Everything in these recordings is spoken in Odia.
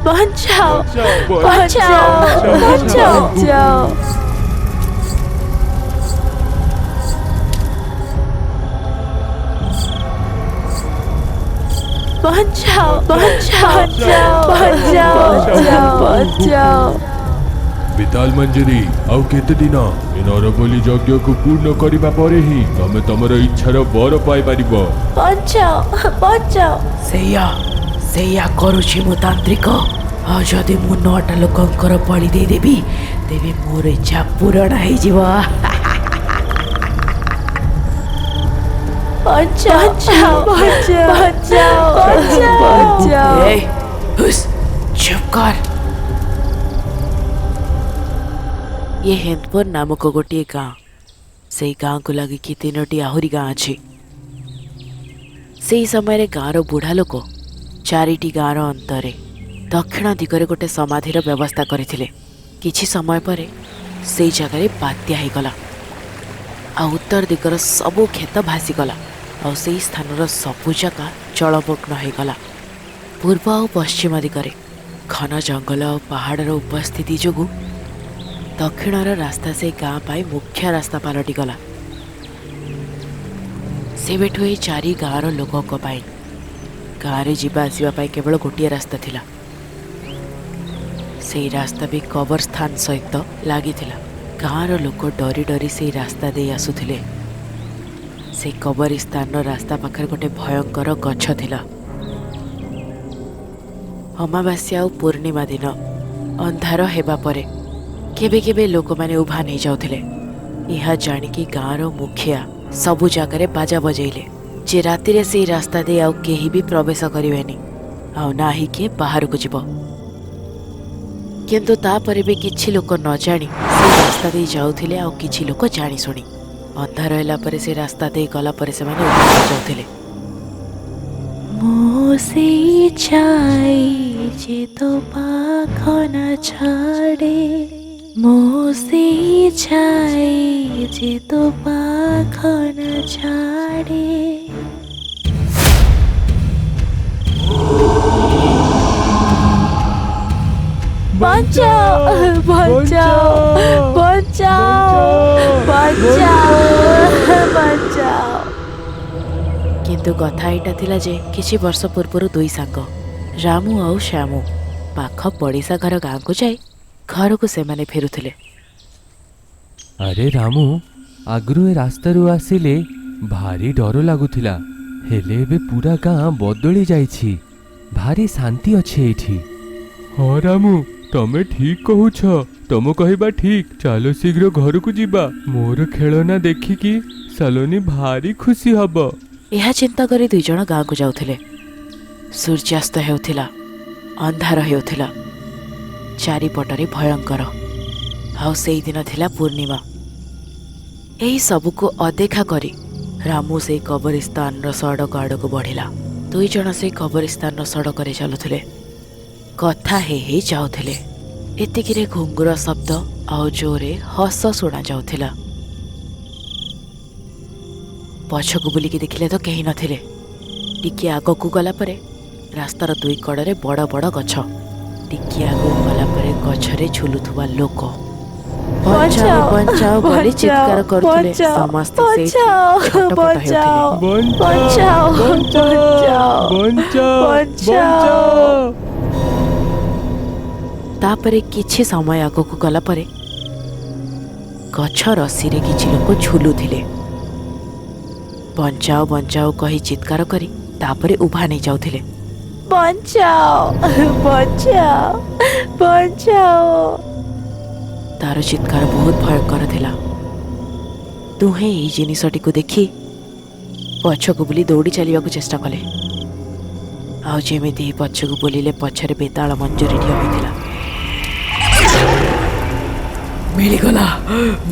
बचाओ बचाओ बचाओ बचाओ। बचाओ बचाओ बचाओ बचाओ। बेताल मंजरी आउ केते दिन ए नरबली यज्ञ को पूर्ण करिबा परे ही तमे तमर इच्छार बर पाई परिबो। बचाओ बचाओ। ସେଇଆ କରୁଛି ମୁଁ ତାନ୍ତ୍ରିକ। ଆଉ ଯଦି ମୁଁ 9ଟା ଲୋକଙ୍କର ବଳି ଦେଇଦେବି ତେବେ ମୋର ଇଚ୍ଛା ପୂରଣ ହେଇଯିବ। बचाओ बचाओ बचाओ बचाओ। ए, हुस, चुप कर। ये हेन्दपुर नामक गोटे गाँ। से गाँ को लगिकी 3टी आहुरी गाँ अच्छी। से समय गाँर बुढ़ा लोक 4टी गाँर अंतरे दक्षिण दिगरे गोटे समाधिर व्यवस्था करथिले। किछि समय परे से जगह बात्या हो गला। आ उत्तर दिगर सबू खेत भासीगला। आ से स्थानर सबू जगह जलमग्न हो गला। पूर्व और पश्चिम दिगरे घन जंगल और पहाड़र उपस्थिति जोगु दक्षिणर रास्ता से गाँ पाई मुख्य रास्ता पलटि गला। से बेठु ए 4 गाँर लोकों गाँव में जीवा आसवा केवल गोटे रास्ता थिला। से रास्ता भी कबर स्थान सहित लगी। गाँवर लोक डरी डरी से रास्ता दे आसुथिले। से कबर स्थान रास्ता पाखर गोटे भयंकर गछ थिला। अमावास्या और पूर्णिमा दिन अंधार हेबा परे केबे केबे लोक माने उभा नहीं जाउथिले। यह जानिकी गाँवर मुखिया सबु जगह बाजा बजेले जे राति रे से रास्ता दे आउ केही भी प्रवेश करिवेनी आउ नाही के बाहर को जीव। किंतु तापरे भी किछि लोक न जानी से रास्ता दे जाउथिले आउ किछि लोक जानी सुनी अंधार होला परे से रास्ता दे गला परे से माने उभा जाउथिले। मोसे छाई जे तो पाख न छाड़े। मोसे छाई जे तो पाख न छाड़े। बचाओ बचाओ बचाओ बचाओ बचाओ। किंतु कथा एटा थिला जे किछि वर्ष पूर्व 2 सांग रामू और श्यामू पाख पड़िशा घर गाँ को जाए घर को से माने फेरुथिले। अरे रामू आगरू ए रास्तारू आसिले भारी डर लागुथिला हेले एबे पूरा गाँ बदली जाइछि। भारी शांति अच्छे एठी। हाँ रामू तमे ठीक कहूछ। तम कहबा ठीक। चलो शीघ्र घर को जीवा। मोर खेलना देखिकी सलोनी भारी खुशी हब। यह चिंता करी 2 जण गाँ को जाउथिले। सूर्यास्त हेउथिला। अंधार हेउथिला। चारिपटरे भयंकर। आउ सेई दिन थिला पूर्णिमा। एही सबु को अदेखा करी रामू से कबरस्तान सड़क आड़ को बढ़िला। 2 जण से कबरस्तान सड़क रे चलुथिले। कथा हे जाउथिले। एतिकिरे घुंगुर शब्द आउ जोरे हस शुणा जाउथिला। पछकु बुलिकी देखिले तो केही नथिले। टिके आगकु गला परे रास्तार 2 कड़े बड़ बड़ गछ। टिके आगु गला परे गछरे झुलुथुवा लोक। बचाओ बचाओ बोली चित्कार करथुले। समस्त से छटपट हेउथिले। बचाओ बचाओ बचाओ। तापरे किछि समय आगकु गला परे गछ रस्सी रे किछि लोक झुलुथिले। बचाओ बचाओ कही चित्कार करी तापरे उभा नहीं जाउथिले। बचाओ बचाओ बचाओ। तार चित्कार बहुत भयंकर थिला। दुहे एई जिनिसटी को देखी पछकु बुली दौड़ी चलिबा को चेष्टा कले। आउ जेमिति पछकु बुलिले पछरे बेताल मंजरी ठिया होइथिला। मिलिगला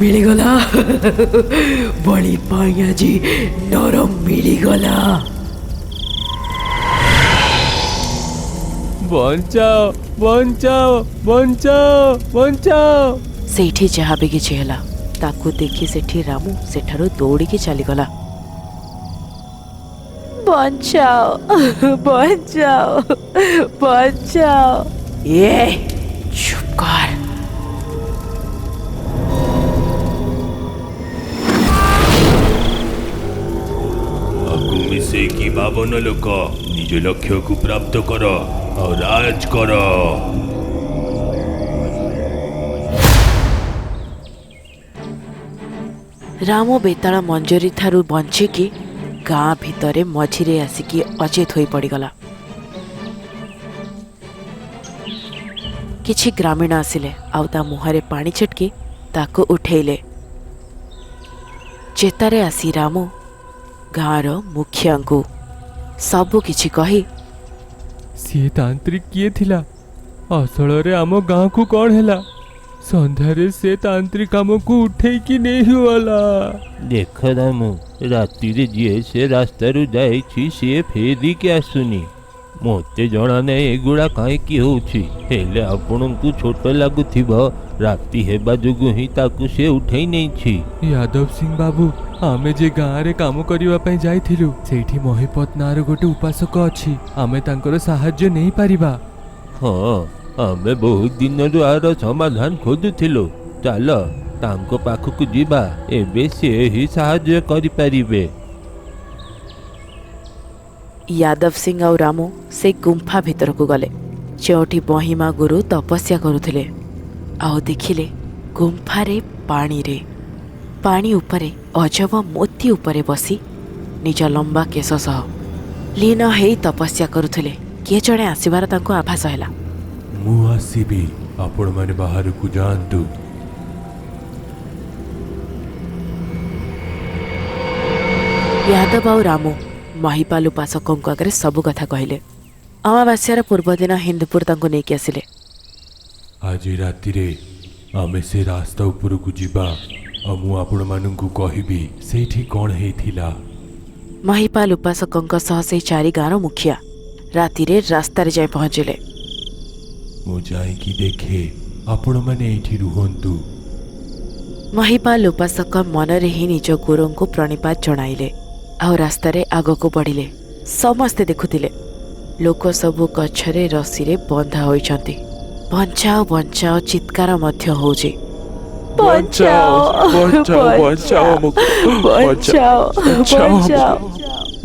मिलिगला बड़ी पाइया जी नरम मिलिगला। बचाओ बचाओ बचाओ बचाओ। सेठी जहाँ भी किछि ହେଲା ताकू देखी सेठी रामू सेठारु दौड़िकी चलीगला। बचाओ बचाओ बचाओ। ଏ ଚୁପ୍ କର। ଆକୁ ମିଶେଇକି 52 ଲୋକ ନିଜ ଲକ୍ଷ୍ୟକୁ ପ୍ରାପ୍ତ କର ଆଉ ରାଜ କର। ରାମ ବେତାଳ ମଞ୍ଜରୀ ଠାରୁ ବଞ୍ଚିକି ଗାଁ ଭିତରେ ମଝିରେ ଆସିକି ଅଚେତ ହୋଇ ପଡ଼ିଗଲା। କିଛି ଗ୍ରାମୀଣ ଆସିଲେ ଆଉ ତା ମୁହଁରେ ପାଣି ଛିଟକି ତାକୁ ଉଠେଇଲେ। ଚେତାରେ ଆସି ରାମ ଗାଁର ମୁଖିଆଙ୍କୁ ସବୁ କିଛି କହି ସିଏ ତାନ୍ତ୍ରିକ କିଏ ଥିଲା? ଅସଳରେ ଆମ ଗାଁକୁ କ'ଣ ହେଲା? ସନ୍ଧ୍ୟାରେ ସେ ତାନ୍ତ୍ରିକ ଆମକୁ ଉଠେଇକି ନେଇଗଲା। ଦେଖ ରାମୁ, ରାତିରେ ଯିଏ ସେ ରାସ୍ତାରୁ ଯାଇଛି ସିଏ ଫେରିକି ଆସୁନି। ମୋତେ ଜଣା ନାହିଁ ଏଗୁଡ଼ା କାହିଁକି ହେଉଛି, ହେଲେ ଆପଣଙ୍କୁ ଛୋଟ ଲାଗୁଥିବ। ରାତି ହେବା ଯୋଗୁଁ ହିଁ ତାକୁ ସେ ଉଠେଇ ନେଇଛି। ୟାଦବ ସିଂ ବାବୁ, ଆମେ ଯେ ଗାଁରେ କାମ କରିବା ପାଇଁ ଯାଇଥିଲୁ, ସେଇଠି ମହିପତ ନାଁର ଗୋଟେ ଉପାସକ ଅଛି। ଆମେ ତାଙ୍କର ସାହାଯ୍ୟ ନେଇପାରିବା। ହଁ, ଆମେ ବହୁତ ଦିନରୁ ଆର ସମାଧାନ ଖୋଜୁଥିଲୁ। ଚାଲ ତାଙ୍କ ପାଖକୁ ଯିବା, ଏବେ ସିଏ ହିଁ ସାହାଯ୍ୟ କରିପାରିବେ। ୟାଦବ ସିଂ ଆଉ ରାମୁ ସେ ଗୁମ୍ଫା ଭିତରକୁ ଗଲେ, ଯେଉଁଠି ମହିମା ଗୁରୁ ତପସ୍ୟା କରୁଥିଲେ। ଆଉ ଦେଖିଲେ ଗୁମ୍ଫାରେ ପାଣି ଉପରେ ଅଜବ ମୋତି ଉପରେ ବସି ନିଜ ଲମ୍ବା କେଶ ସହ ଲୀନ ହେଇ ତପସ୍ୟା କରୁଥିଲେ। କିଏ ଜଣେ ଆସିବାର ତାଙ୍କୁ ଆଭାସ ହେଲା। ମୁଁ ଆସିବି, ଆପଣମାନେ ବାହାରକୁ ଯାଆନ୍ତୁ। ୟାଦବ ଆଉ ରାମୁ ମହିପାଲ ଉପାସକଙ୍କ ଆଗରେ ସବୁ କଥା କହିଲେ। ଅମାବାସ୍ୟାର ପୂର୍ବଦିନ ହିନ୍ଦୁପୁର ତାଙ୍କୁ ନେଇକି ଆସିଲେ। ଆଜି ରାତିରେ ଆମେ ସେ ରାସ୍ତା ଉପରକୁ ଯିବା ଆଉ ମୁଁ ଆପଣମାନଙ୍କୁ କହିବି ସେଇଠି କ'ଣ ହେଇଥିଲା। ମହିପାଲ ଉପାସକଙ୍କ ସହ ସେଇ 4 ଗାଁର ମୁଖିଆ ରାତିରେ ରାସ୍ତାରେ ଯାଇ ପହଞ୍ଚିଲେ। ମୁଁ ଯାଇକି ଦେଖେ, ଆପଣମାନେ ଏଇଠି ରୁହନ୍ତୁ। ମହିପାଲ ଉପାସକ ମନରେ ହିଁ ନିଜ ଗୁରୁଙ୍କୁ ପ୍ରଣିପାତ ଜଣାଇଲେ ଆଉ ରାସ୍ତାରେ ଆଗକୁ ବଢ଼ିଲେ। ସମସ୍ତେ ଦେଖୁଥିଲେ ଲୋକ ସବୁ ଗଛରେ ରସିରେ ବନ୍ଧା ହୋଇଛନ୍ତି। ବଞ୍ଚାଅ ବଞ୍ଚାଅ ଚିତ୍କାର ମଧ୍ୟ ହେଉଛି।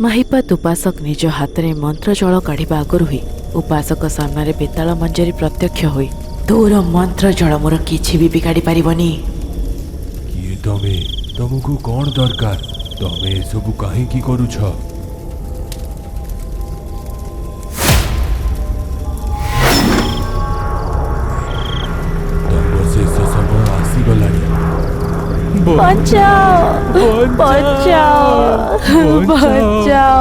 ମହିପାତ ଉପାସକ ନିଜ ହାତରେ ମନ୍ତ୍ର ଜଳ କାଢ଼ିବା ଆଗରୁ ହିଁ ଉପାସକ ସାମ୍ନାରେ ବେତାଳ ମଞ୍ଜରୀ ପ୍ରତ୍ୟକ୍ଷ ହୋଇ, ତୋର ମନ୍ତ୍ର ଜଳ ମୋର କିଛି ବି ବିଗାଡ଼ି ପାରିବନି। କିଏ ତମେ? ତମକୁ କ'ଣ ଦରକାର? ତମେ ଏସବୁ କାହିଁକି କରୁଛ? ତମ ଶେଷ ସମୟ ଆସିଗଲାଣି। ବଞ୍ଚାଅ ବଞ୍ଚାଅ ବଞ୍ଚାଅ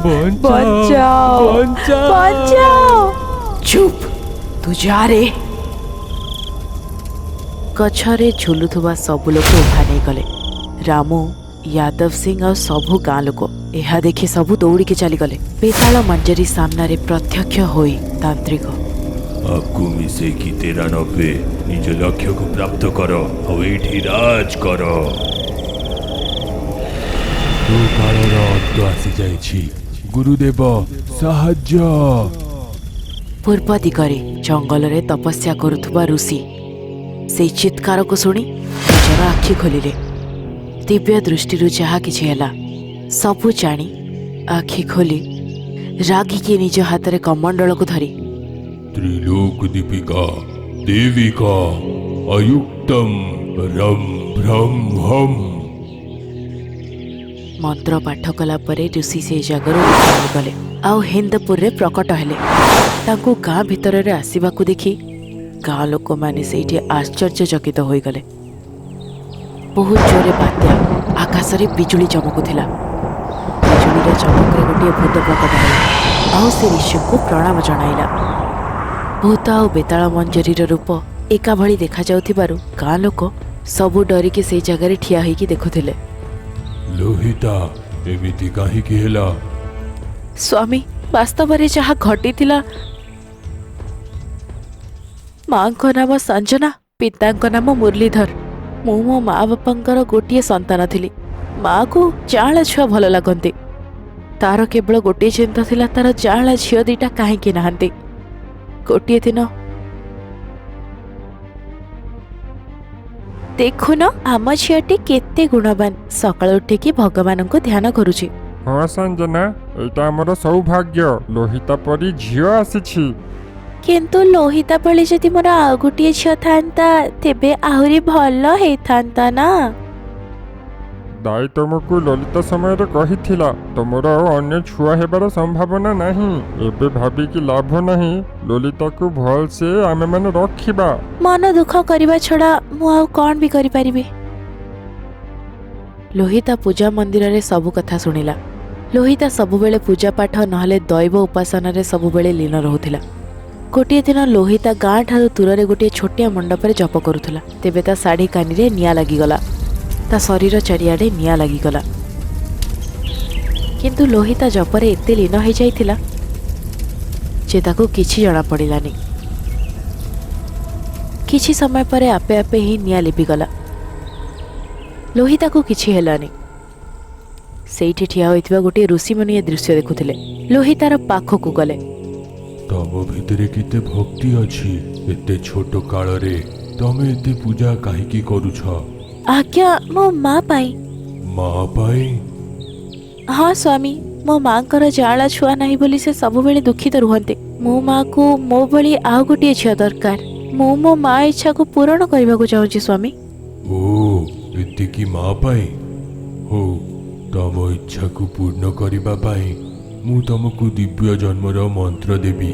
ବଞ୍ଚାଅ ବଞ୍ଚାଅ। ଚୁପ୍, ତୁ ଯା ରେ। ଗଛରେ ଝୁଲୁଥିବା ସବୁ ଲୋକ ଉଭା ନେଇଗଲେ। ରାମୁ, ୟାଦବ ସିଂ ଆଉ ସବୁ ଗାଁ ଲୋକ ଏହା ଦେଖି ସବୁ ଦୌଡ଼ିକି ଚାଲିଗଲେ। ବେତାଳ ମଞ୍ଜରୀ ସାମ୍ନାରେ ପ୍ରତ୍ୟକ୍ଷ ହୋଇ ତାନ୍ତ୍ରିକ ଆକୁ ମିଶେଇକି 93 ନିଜ ଲକ୍ଷ୍ୟକୁ ପ୍ରାପ୍ତ କର ଆଉ ଏଇଠି ରାଜ କର। ତୋ କାଳର ଅନ୍ତ ଆସିଯାଇଛି। ଗୁରୁଦେବ ସାହାଯ୍ୟ। ପୂର୍ବ ଦିଗରେ ଜଙ୍ଗଲରେ ତପସ୍ୟା କରୁଥିବା ଋଷି ସେଇ ଚିତ୍କାରକୁ ଶୁଣି ନିଜର ଆଖି ଖୋଲିଲେ। ଦିବ୍ୟ ଦୃଷ୍ଟିରୁ ଯାହା କିଛି ହେଲା ସବୁ ଜାଣି ଆଖି ଖୋଲି ରାଗିକି ନିଜ ହାତରେ କମଣ୍ଡଳକୁ ଧରି ତ୍ରିଲୋକ ଦୀପିକା ଦେବିକା ଅୟୁକ୍ତମ ରମ ଭ୍ରମ ହମ୍ ମନ୍ତ୍ର ପାଠ କଲା ପରେ ଋଷି ସେଇ ଜାଗାରୁ ଗଲେ ଆଉ ହିନ୍ଦପୁରରେ ପ୍ରକଟ ହେଲେ। ତାଙ୍କୁ ଗାଁ ଭିତରରେ ଆସିବାକୁ ଦେଖି ଗାଁ ଲୋକମାନେ ସେଇଠି ଆଶ୍ଚର୍ଯ୍ୟଚକିତ ହୋଇଗଲେ। ବହୁତ ଜୋରେ ବାତ୍ୟା, ଆକାଶରେ ବିଜୁଳି ଚମକୁଥିଲା। ବିଜୁଳିର ଚମକରେ ଗୋଟିଏ ଭୂତ ପ୍ରକଟ ହେଲା ଆଉ ସେ ଋଷିଙ୍କୁ ପ୍ରଣାମ ଜଣାଇଲା। ଭୂତ ଆଉ ବେତାଳ ମଞ୍ଜରୀର ରୂପ ଏକାଭଳି ଦେଖାଯାଉଥିବାରୁ ଗାଁ ଲୋକ ସବୁ ଡରିକି ସେଇ ଜାଗାରେ ଠିଆ ହେଇକି ଦେଖୁଥିଲେ। ଲୋହିତା, ଏମିତି କାହିଁକି ହେଲା? ସ୍ୱାମୀ, ବାସ୍ତବରେ ଯାହା ଘଟିଥିଲା, ମାଙ୍କ ନାମ ସଞ୍ଜନା, ପିତାଙ୍କ ନାମ ମୁରଲୀଧର। ମୁଁ ମୋ ମା ବାପାଙ୍କର ଗୋଟିଏ ସନ୍ତାନ ଥିଲି। ମାକୁ ଯାଆଁଳା ଛୁଆ ଭଲ ଲାଗନ୍ତି। ତାର କେବଳ ଗୋଟିଏ ଚିନ୍ତା ଥିଲା, ତାର ଯାଆଁଳା ଝିଅ 2ଟା କାହିଁକି ନାହାନ୍ତି। ଗୋଟିଏ ଦିନ ଦେଖୁନ ଆମ ଝିଅଟି କେତେ ଗୁଣବାନ, ସକାଳୁ ଉଠିକି ଭଗବାନଙ୍କୁ ଧ୍ୟାନ କରୁଛି। ହଁ ସଞ୍ଜନା, ଏଇଟା ଆମର ସୌଭାଗ୍ୟ। ଲୋହିତା ପରି ଝିଅ ଆସିଛି। କିନ୍ତୁ ଲୋହିତା ଭଳି ଯଦି ମୋର ଆଉ ଗୋଟିଏ ଝିଅ ଥାନ୍ତା ତେବେ ଆହୁରି ଭଲ ହେଇଥାନ୍ତା ନା। ଦାଇ ତୁମକୁ ଲଳିତା ସମୟରେ କହିଥିଲା ତମର ଆଉ ଅନ୍ୟ ଛୁଆ ହେବାର ସମ୍ଭାବନା ନାହିଁ। ଏବେ ଭାବିକି ଲାଭ ନାହିଁ। ଲଳିତାକୁ ଭଲସେ ଆମେମାନେ ରଖିବା। ମନ ଦୁଃଖ କରିବା ଛଡା ମୁଁ ଆଉ କଣ ବି କରିପାରିବି। ଲୋହିତା ପୂଜା ମନ୍ଦିରରେ ସବୁ କଥା ଶୁଣିଲା। ଲୋହିତା ସବୁବେଳେ ପୂଜା ପାଠ ନହେଲେ ଦୈବ ଉପାସନାରେ ସବୁବେଳେ ଲୀନ ରହୁଥିଲା। ଗୋଟିଏ ଦିନ ଲୋହିତା ଗାଁ ଠାରୁ ଦୂରରେ ଗୋଟିଏ ଛୋଟିଆ ମଣ୍ଡପରେ ଜପ କରୁଥିଲା। ତେବେ ତା ଶାଢ଼ୀ କାନିରେ ନିଆଁ ଲାଗିଗଲା। ତା ଶରୀର ଚାରିଆଡ଼େ ନିଆଁ ଲାଗିଗଲା। କିନ୍ତୁ ଲୋହିତା ଜପରେ ଏତେ ଲୀନ ହୋଇଯାଇଥିଲା ଯେ ତାକୁ କିଛି ଜଣାପଡ଼ିଲାନି। କିଛି ସମୟ ପରେ ଆପେ ଆପେ ହିଁ ନିଆଁ ଲିଭିଗଲା। ଲୋହିତାକୁ କିଛି ହେଲାନି। ସେଇଠି ଠିଆ ହୋଇଥିବା ଗୋଟିଏ ଋଷିମୁନି ଏ ଦୃଶ୍ୟ ଦେଖୁଥିଲେ। ଲୋହିତାର ପାଖକୁ ଗଲେ। ତମ ଭିତରେ କେତେ ଭକ୍ତି ଅଛି। ଏତେ ଛୋଟ କାଳରେ ତମେ ଏତେ ପୂଜା କାହିଁକି କରୁଛ? ଆଜ୍ଞା, ମୋ ମା ପାଇଁ। ମା ପାଇଁ? ହଁ ସ୍ୱାମୀ, ମୋ ମାଙ୍କର ଜାଳା ଛୁଆ ନାହିଁ ବୋଲି ସେ ସବୁବେଳେ ଦୁଃଖିତ ରୁହନ୍ତି। ମୋ ମାକୁ ମୋ ଭଳି ଆଉ ଗୋଟିଏ ଝିଅ ଦରକାର। ମୁଁ ମୋ ମା ଇଚ୍ଛାକୁ ପୂରଣ କରିବାକୁ ଚାହୁଁଛି ସ୍ୱାମୀ। ଓ, ଏତିକି ମା ପାଇଁ? ହଉ, ତମ ଇଚ୍ଛାକୁ ପୂର୍ଣ୍ଣ କରିବା ପାଇଁ ମୁଁ ତମକୁ ଦିବ୍ୟ ଜନ୍ମର ମନ୍ତ୍ର ଦେବି।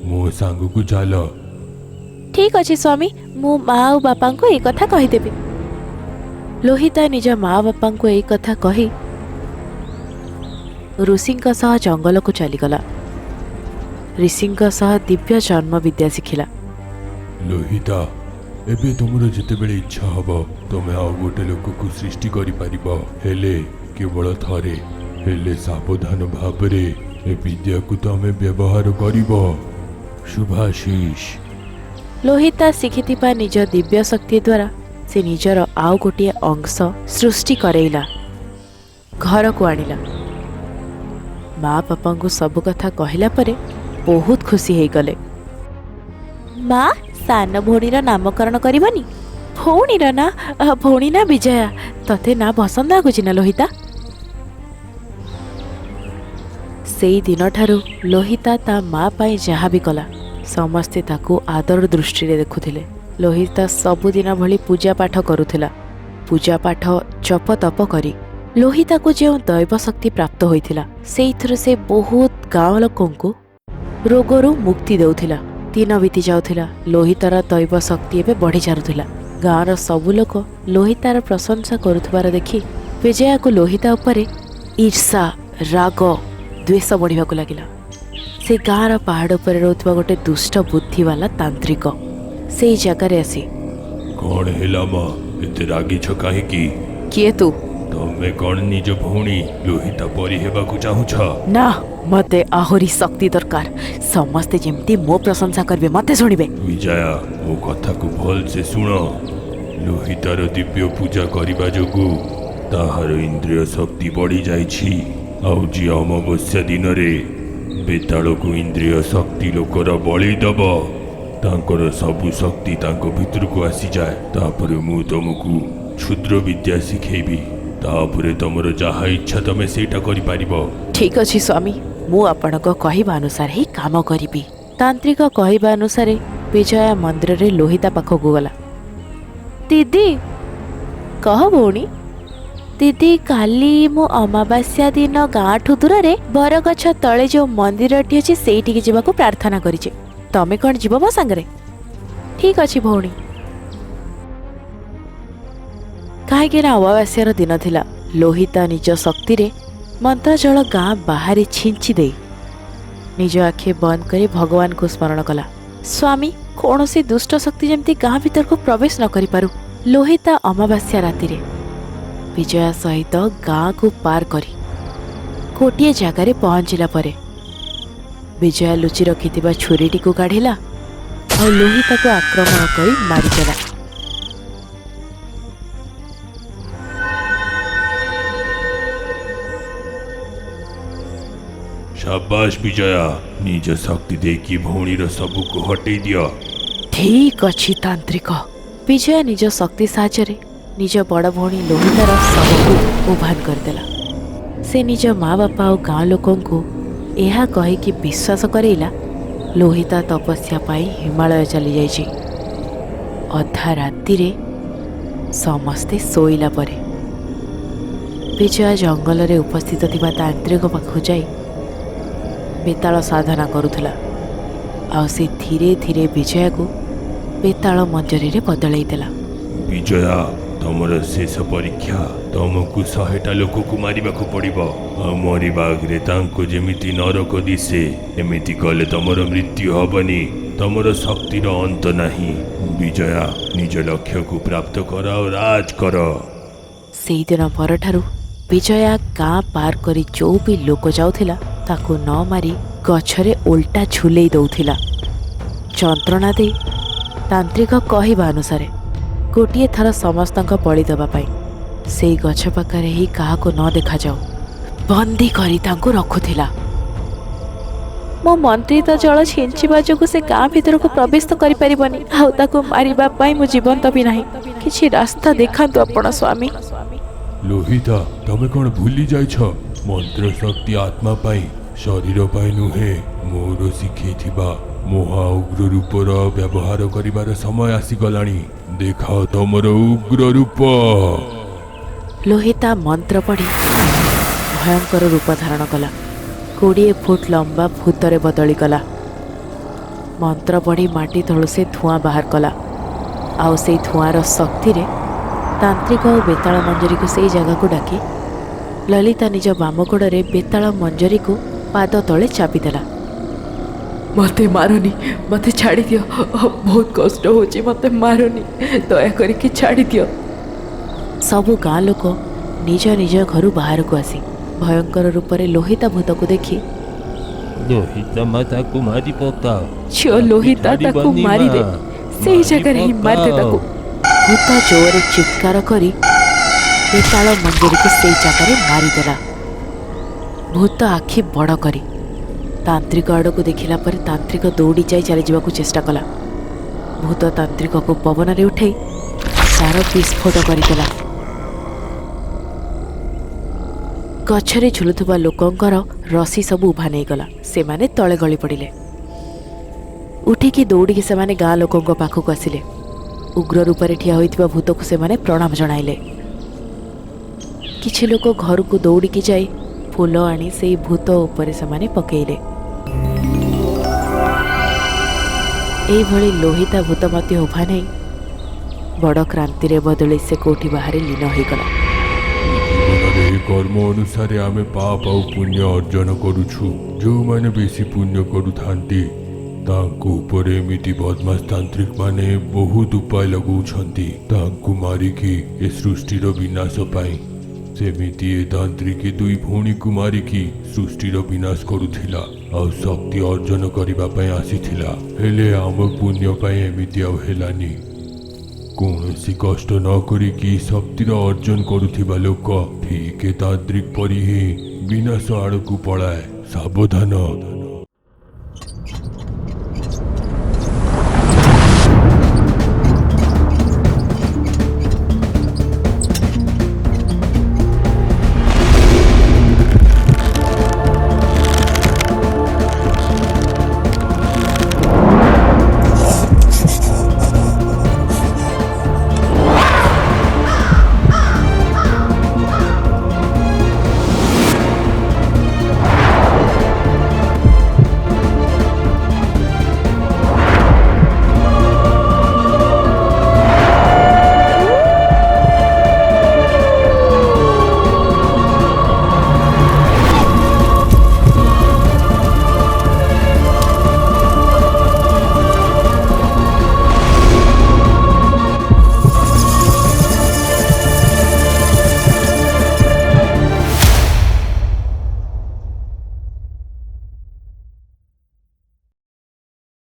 ମୋ ସାଙ୍ଗକୁ ଚାଲ। ଠିକ୍ ଅଛି ସ୍ୱାମୀ, ମୁଁ ମା ଆଉ ବାପାଙ୍କୁ ଏଇ କଥା କହିଦେବି। ଲୋହିତା ନିଜ ମା ବାପାଙ୍କୁ ଏଇ କଥା କହି ଋଷିଙ୍କ ସହ ଜଙ୍ଗଲକୁ ଚାଲିଗଲା। ଋଷିଙ୍କ ସହ ଦିବ୍ୟ ଜନ୍ମ ବିଦ୍ୟା ଶିଖିଲା। ଲୋହିତା, ଏବେ ତୁମର ଯେତେବେଳେ ଇଚ୍ଛା ହବ ତମେ ଆଉ ଗୋଟେ ଲୋକକୁ ସୃଷ୍ଟି କରିପାରିବ, ହେଲେ କେବଳ ଥରେ। ହେଲେ ସାବଧାନ ଭାବରେ ଏ ବିଦ୍ୟାକୁ ତମେ ବ୍ୟବହାର କରିବ। ଶୁଭାଶିଷ। ଲୋହିତା ଶିଖିଥିବା ନିଜ ଦିବ୍ୟ ଶକ୍ତି ଦ୍ୱାରା ସେ ନିଜର ଆଉ ଗୋଟିଏ ଅଂଶ ସୃଷ୍ଟି କରେଇଲା, ଘରକୁ ଆଣିଲା। ମା ବାପାଙ୍କୁ ସବୁ କଥା କହିଲା ପରେ ବହୁତ ଖୁସି ହେଇଗଲେ। ମା, ସାନ ଭଉଣୀର ନାମକରଣ କରିବନି? ଭଉଣୀ ନା ବିଜୟା। ତତେ ନା ପସନ୍ଦ ଲାଗୁଛି ନା ଲୋହିତା? ସେଇ ଦିନଠାରୁ ଲୋହିତା ତା ମା ପାଇଁ ଯାହା ବି କଲା ସମସ୍ତେ ତାକୁ ଆଦର ଦୃଷ୍ଟିରେ ଦେଖୁଥିଲେ। ଲୋହିତା ସବୁଦିନ ଭଳି ପୂଜା ପାଠ କରୁଥିଲା। ପୂଜା ପାଠ ଜପ ତପ କରି ଲୋହିତାକୁ ଯେଉଁ ଦୈବ ଶକ୍ତି ପ୍ରାପ୍ତ ହୋଇଥିଲା ସେଇଥିରୁ ସେ ବହୁତ ଗାଁ ଲୋକଙ୍କୁ ରୋଗରୁ ମୁକ୍ତି ଦେଉଥିଲା। ଦିନ ବିତି ଯାଉଥିଲା। ଲୋହିତାର ଦୈବ ଶକ୍ତି ଏବେ ବଢ଼ି ଚାଲୁଥିଲା। ଗାଁର ସବୁ ଲୋକ ଲୋହିତାର ପ୍ରଶଂସା କରୁଥିବାର ଦେଖି ବିଜୟାକୁ ଲୋହିତା ଉପରେ ଈର୍ଷା, ରାଗ, ଦ୍ୱେଷ ବଢ଼ିବାକୁ ଲାଗିଲା। ସେ ଗାଁର ପାହାଡ଼ ଉପରେ ରହୁଥିବା ଗୋଟେ ଦୁଷ୍ଟ ବୁଦ୍ଧିବାଲା ତାନ୍ତ୍ରିକ ସେଇ ଜାଗାରେ ଆସି, କଣ ହେଲା ମା, ଏତେ ରାଗିଛ କାହିଁକି? କିଏ ତୁ? ତମେ କଣ ନିଜ ଭଉଣୀ ଲୋହିତା ପରି ହେବାକୁ ଚାହୁଁଛ? ନା, ମତେ ଆହୁରି ଶକ୍ତି ଦରକାର। ସମସ୍ତେ ଯେମିତି ମୋ ପ୍ରଶଂସା କରିବେ, ମତେ ଶୁଣିବେ। ବିଜୟା, ମୋ କଥାକୁ ଭଲସେ ଶୁଣ। ଲୋହିତାର ଦିବ୍ୟ ପୂଜା କରିବା ଯୋଗୁଁ ତାହାର ଇନ୍ଦ୍ରିୟ ଶକ୍ତି ବଢ଼ି ଯାଇଛି। ଆଉ ଯିଏ ଅମାବସ୍ୟା ଦିନରେ ବେତାଳକୁ ଇନ୍ଦ୍ରିୟ ଶକ୍ତି ଲୋକର ବଳି ଦବ ତାଙ୍କର ସବୁ ଶକ୍ତି ତାଙ୍କ ଭିତରକୁ ଆସିଯାଏ। ତାପରେ ମୁଁ ତମକୁ କ୍ଷୁଦ୍ର ବିଦ୍ୟା ଶିଖେଇବି। ତାପରେ ତମର ଯାହା ଇଚ୍ଛା ତମେ ସେଇଟା କରିପାରିବ। ଠିକ୍ ଅଛି ସ୍ୱାମୀ, ମୁଁ ଆପଣଙ୍କ କହିବା ଅନୁସାରେ ହିଁ କାମ କରିବି। ତାନ୍ତ୍ରିକ କହିବା ଅନୁସାରେ ବିଜୟା ମନ୍ଦିରରେ ଲୋହିତା ପାଖକୁ ଗଲା। ଦିଦି, କହ ଭଉଣୀ। ଦିଦି, କାଲି ମୁଁ ଅମାବାସ୍ୟା ଦିନ ଗାଁଠୁ ଦୂରରେ ବରଗଛ ତଳେ ଯେଉଁ ମନ୍ଦିରଟି ଅଛି ସେଇଠିକି ଯିବାକୁ ପ୍ରାର୍ଥନା କରିଛି। ତମେ କ'ଣ ଯିବ ମୋ ସାଙ୍ଗରେ? ଠିକ୍ ଅଛି ଭଉଣୀ। କାହିଁକି ନା ଅମାବାସ୍ୟାର ଦିନ ଥିଲା। ଲୋହିତା ନିଜ ଶକ୍ତିରେ ମନ୍ତ୍ରଜଳ ଗାଁ ବାହାରେ ଛିଞ୍ଚି ଦେଇ ନିଜ ଆଖି ବନ୍ଦ କରି ଭଗବାନଙ୍କୁ ସ୍ମରଣ କଲା। ସ୍ୱାମୀ, କୌଣସି ଦୁଷ୍ଟ ଶକ୍ତି ଯେମିତି ଗାଁ ଭିତରକୁ ପ୍ରବେଶ ନ କରିପାରୁ। ଲୋହିତା ଅମାବାସ୍ୟା ରାତିରେ ବିଜୟା ସହିତ ଗାଁକୁ ପାର କରି ଗୋଟିଏ ଜାଗାରେ ପହଞ୍ଚିଲା ପରେ ବିଜୟା ଲୁଚି ରଖିଥିବା ଛୁରୀଟିକୁ କାଢ଼ିଲା ଆଉ ଲୋହିତାକୁ ଆକ୍ରମଣ କରି ମାରିଦେଲା। ସାବାସ ବିଜୟା, ନିଜ ଶକ୍ତି ଦେଇକି ଭଉଣୀର ସବୁକୁ ହଟେଇ ଦିଅ। ଠିକ୍ ଅଛି ତାନ୍ତ୍ରିକ। ବିଜୟା ନିଜ ଶକ୍ତି ସାହାଯ୍ୟରେ ନିଜ ବଡ଼ ଭଉଣୀ ଲୋହିତାର ଶବକୁ ଉଭାନ କରିଦେଲା। ସେ ନିଜ ମା ବାପା ଆଉ ଗାଁ ଲୋକଙ୍କୁ ଏହା କହିକି ବିଶ୍ୱାସ କରେଇଲା ଲୋହିତା ତପସ୍ୟା ପାଇଁ ହିମାଳୟ ଚାଲିଯାଇଛି। ଅଧା ରାତିରେ ସମସ୍ତେ ଶୋଇଲା ପରେ ବିଜୟା ଜଙ୍ଗଲରେ ଉପସ୍ଥିତ ଥିବା ତାନ୍ତ୍ରିକ ପାଖକୁ ଯାଇ ବେତାଳ ସାଧନା କରୁଥିଲା। ଆଉ ସେ ଧୀରେ ଧୀରେ ବିଜୟାକୁ ବେତାଳ ମଞ୍ଜରୀରେ ବଦଳେଇ ଦେଲା। ବିଜୟା, ତମର ଶେଷ ପରୀକ୍ଷା। ତମକୁ 100ଟା ଲୋକକୁ ମାରିବାକୁ ପଡ଼ିବ। ଆଉ ମରିବା ଆଗରେ ତାଙ୍କୁ ଯେମିତି ନରକ ଦିଶେ ଏମିତି କଲେ ତମର ମୃତ୍ୟୁ ହବନି। ତମର ଶକ୍ତିର ଅନ୍ତ ନାହିଁ। ବିଜୟା, ନିଜ ଲକ୍ଷ୍ୟକୁ ପ୍ରାପ୍ତ କର ଆଉ ରାଜ କର। ସେଇଦିନ ପରଠାରୁ ବିଜୟା ଗାଁ ପାର କରି ଯୋଉ ବି ଲୋକ ଯାଉଥିଲା ତାକୁ ନ ମାରି ଗଛରେ ଓଲଟା ଝୁଲେଇ ଦେଉଥିଲା। ଯନ୍ତ୍ରଣା ଦେଇ ତାନ୍ତ୍ରିକ କହିବା ଅନୁସାରେ ଗୋଟିଏ ଥର ସମସ୍ତଙ୍କ ବଳି ଦେବା ପାଇଁ ସେଇ ଗଛ ପାଖରେ ହିଁ କାହାକୁ ନ ଦେଖାଯାଉ ବନ୍ଦୀ କରି ତାଙ୍କୁ ରଖୁଥିଲା। ମୋ ମନ୍ତ୍ରିତ ଜଳ ଛିଞ୍ଚିବା ଯୋଗୁଁ ସେ ଗାଁ ଭିତରକୁ ପ୍ରବେଶ ତ କରିପାରିବନି, ଆଉ ତାକୁ ମାରିବା ପାଇଁ ମୁଁ ଜୀବନ୍ତ ବି ନାହିଁ। କିଛି ରାସ୍ତା ଦେଖାନ୍ତୁ ଆପଣ ସ୍ୱାମୀ। ଲୋହିତା, ତମେ କ'ଣ ଭୁଲି ଯାଇଛ? ମନ୍ତ୍ର ଶକ୍ତି ଆତ୍ମା ପାଇଁ, ଶରୀର ପାଇଁ ନୁହେଁ। ମୋର ଶିଖେଇଥିବା ମହା ଉଗ୍ର ରୂପର ବ୍ୟବହାର କରିବାର ସମୟ ଆସିଗଲାଣି। ଦେଖାଅ ତମର ଉଗ୍ର ରୂପ। ଲୋହିତା ମନ୍ତ୍ର ପଢ଼ି ଭୟଙ୍କର ରୂପ ଧାରଣ କଲା। 20 ଫୁଟ ଲମ୍ବା ଭୂତରେ ବଦଳିଗଲା। ମନ୍ତ୍ର ପଢ଼ି ମାଟି ତଳୁ ସେ ଧୂଆଁ ବାହାର କଲା। ଆଉ ସେଇ ଧୂଆଁର ଶକ୍ତିରେ ତାନ୍ତ୍ରିକ ଆଉ ବେତାଳ ମଞ୍ଜରୀକୁ ସେଇ ଜାଗାକୁ ଡାକି ଲଳିତା ନିଜ ବାମ ଗୋଡ଼ରେ ବେତାଳ ମଞ୍ଜରୀକୁ ପାଦ ତଳେ ଚାପିଦେଲା। ମୋତେ ମାରନି, ମୋତେ ଛାଡ଼ିଦିଅ, ବହୁତ କଷ୍ଟ ହେଉଛି, ମୋତେ ମାରନି, ଦୟାକରିକି ଛାଡ଼ିଦିଅ। ସବୁ ଗାଁ ଲୋକ ନିଜ ନିଜ ଘରୁ ବାହାରକୁ ଆସି ଭୟଙ୍କର ରୂପରେ ଲୋହିତା ଭୂତକୁ ଦେଖି ଲୋହିତା ମା ତାକୁ ମାରି ପକାଅ। ଝିଅ ଲୋହିତା ତାକୁ ମାରିଦେ, ସେଇ ଜାଗାରେ ହିଁ ମାରିଦେ ତାକୁ। ଭୂତ ଜୋରରେ ଚିତ୍କାର କରି ବେତାଳ ମଞ୍ଜରୀକୁ ସେଇ ଜାଗାରେ ମାରିଦେଲା। ଭୂତ ଆଖି ବଡ଼ କରି ତାନ୍ତ୍ରିକ ଆଡ଼କୁ ଦେଖିଲା ପରେ ତାନ୍ତ୍ରିକ ଦୌଡ଼ି ଯାଇ ଚାଲିଯିବାକୁ ଚେଷ୍ଟା କଲା। ଭୂତ ତାନ୍ତ୍ରିକକୁ ପବନରେ ଉଠାଇ ତାର ବିସ୍ଫୋଟ କରିଦେଲା। ଗଛରେ ଝୁଲୁଥିବା ଲୋକଙ୍କର ରସି ସବୁ ଉଭା ନେଇଗଲା। ସେମାନେ ତଳେ ଗଳି ପଡ଼ିଲେ। ଉଠିକି ଦୌଡ଼ିକି ସେମାନେ ଗାଁ ଲୋକଙ୍କ ପାଖକୁ ଆସିଲେ। ଉଗ୍ର ରୂପରେ ଠିଆ ହୋଇଥିବା ଭୂତକୁ ସେମାନେ ପ୍ରଣାମ ଜଣାଇଲେ। କିଛି ଲୋକ ଘରକୁ ଦୌଡ଼ିକି ଯାଇ ଫୁଲ ଆଣି ସେଇ ଭୂତ ଉପରେ ସେମାନେ ପକେଇଲେ। ଏଇଭଳି ଲୋହିତା ଭୂତ ମଧ୍ୟ ଉଭା ନେଇ ବଡ଼ କ୍ରାନ୍ତିରେ ବଦଳି ସେ କୋଉଠି ବାହାରେ ଲୀନ ହୋଇଗଲା। ଜୀବନରେ କର୍ମ ଅନୁସାରେ ଆମେ ପାପ ଆଉ ପୁଣ୍ୟ ଅର୍ଜନ କରୁଛୁ। ଯେଉଁମାନେ ବେଶୀ ପୁଣ୍ୟ କରୁଥାନ୍ତି ତାଙ୍କ ଉପରେ ଏମିତି ବଦମାସ ତାନ୍ତ୍ରିକ ମାନେ ବହୁତ ଉପାୟ ଲଗାଉଛନ୍ତି ତାଙ୍କୁ ମାରିକି ଏ ସୃଷ୍ଟିର ବିନାଶ ପାଇଁ। ସେମିତି ଏ ତାନ୍ତ୍ରିକ 2 ଭଉଣୀକୁ ମାରିକି ସୃଷ୍ଟିର ବିନାଶ କରୁଥିଲା ଆଉ ଶକ୍ତି ଅର୍ଜନ କରିବା ପାଇଁ ଆସିଥିଲା। ହେଲେ ଆମ ପୁଣ୍ୟ ପାଇଁ ଏମିତି ଆଉ ହେଲାନି। କୌଣସି କଷ୍ଟ ନ କରିକି ଶକ୍ତିର ଅର୍ଜନ କରୁଥିବା ଲୋକ ଠିକ୍ ତାନ୍ତ୍ରିକ ପରି ହିଁ ବିନାଶ ଆଡ଼କୁ ପଳାଏ। ସାବଧାନ।